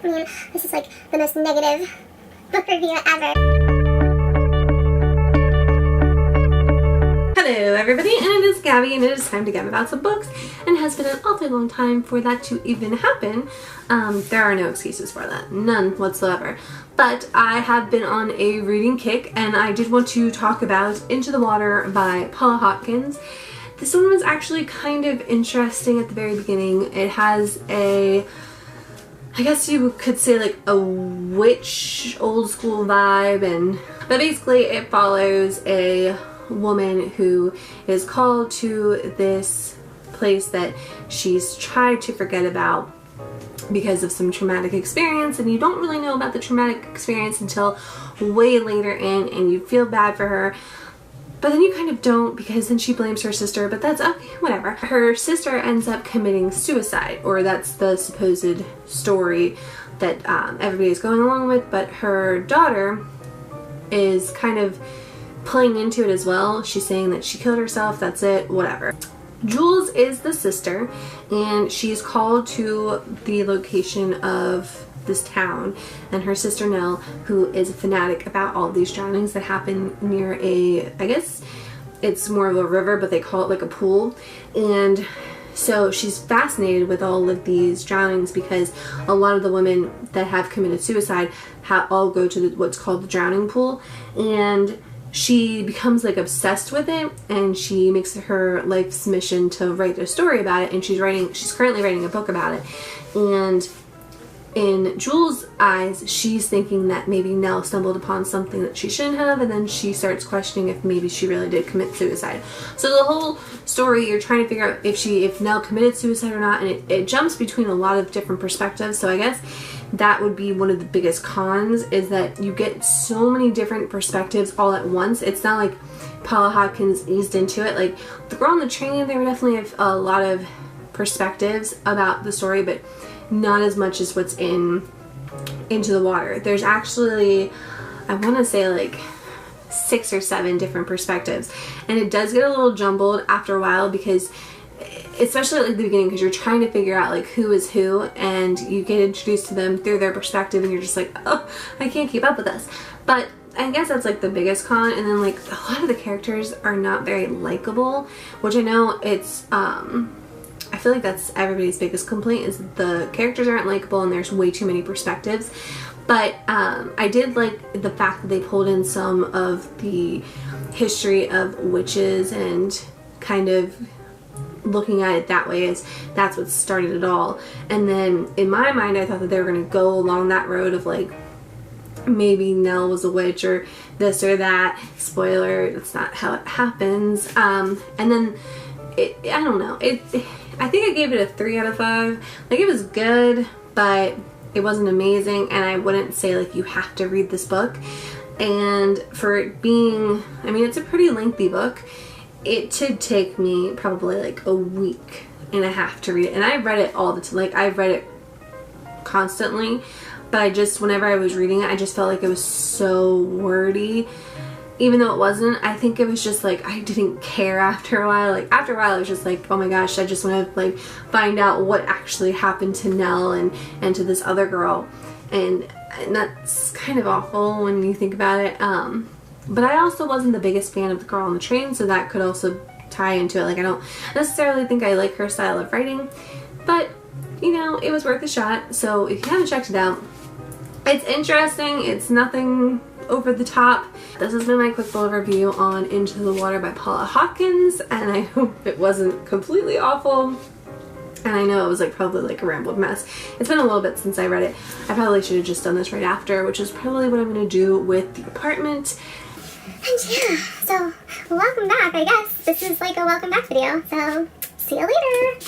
I mean, this is like the most negative book review ever. Hello everybody, and it is Gabby, and it is time to gab about some books, and it has been an awfully long time for that to even happen. There are no excuses for that, none whatsoever. But I have been on a reading kick, and I did want to talk about Into the Water by Paula Hawkins. This one was actually kind of interesting at the very beginning. It has a, I guess you could say like a witch old school vibe, but basically it follows a woman who is called to this place that she's tried to forget about because of some traumatic experience, and you don't really know about the traumatic experience until way later in, and you feel bad for her, but then you kind of don't, because then she blames her sister, but that's okay, whatever. Her sister ends up committing suicide, or that's the supposed story that everybody's going along with, but her daughter is kind of playing into it as well. She's saying that she killed herself, that's it, whatever. Jules is the sister, and she's called to the location of this town, and her sister Nell, who is a fanatic about all of these drownings that happen near a, I guess it's more of a river, but they call it like a pool, and so she's fascinated with all of these drownings because a lot of the women that have committed suicide all go to what's called the drowning pool, and she becomes like obsessed with it, and she makes it her life's mission to write a story about it, and she's currently writing a book about it. And in Jules' eyes, she's thinking that maybe Nell stumbled upon something that she shouldn't have, and then she starts questioning if maybe she really did commit suicide. So the whole story, you're trying to figure out if Nell committed suicide or not, and it jumps between a lot of different perspectives. So I guess that would be one of the biggest cons, is that you get so many different perspectives all at once. It's not like Paula Hawkins eased into it. Like the girl on the train, there were definitely a lot of perspectives about the story, but not as much as what's in Into the Water. There's actually, I want to say like 6 or 7 different perspectives, and it does get a little jumbled after a while, because especially at like the beginning, because you're trying to figure out like who is who, and you get introduced to them through their perspective, and you're just like, oh, I can't keep up with this. But I guess that's like the biggest con. And then like a lot of the characters are not very likable, which I know it's I feel like that's everybody's biggest complaint, is the characters aren't likable and there's way too many perspectives. But I did like the fact that they pulled in some of the history of witches, and kind of looking at it that way, as that's what started it all. And then in my mind, I thought that they were going to go along that road of like maybe Nell was a witch or this or that. Spoiler, that's not how it happens. And then I don't know, I think I gave it a 3 out of 5. Like, it was good, but it wasn't amazing, and I wouldn't say like you have to read this book. And for it being, I mean, it's a pretty lengthy book. It should take me probably like a week and a half to read it, and I read it all the time. Like, I read it constantly, but I just, whenever I was reading it, I just felt like it was so wordy. Even though it wasn't, I think it was just like I didn't care after a while. Like after a while, I was just like, oh my gosh, I just want to like find out what actually happened to Nell and to this other girl, and that's kind of awful when you think about it. But I also wasn't the biggest fan of the girl on the train, so that could also tie into it. Like, I don't necessarily think I like her style of writing, but you know, it was worth a shot. So if you haven't checked it out, it's interesting. It's nothing over the top. This has been my quick little review on Into the Water by Paula Hawkins, and I hope it wasn't completely awful. And I know it was like probably like a rambled mess. It's been a little bit since I read it. I probably should have just done this right after, which is probably what I'm going to do with The Apartment. And yeah, so welcome back, I guess. This is like a welcome back video, so see you later.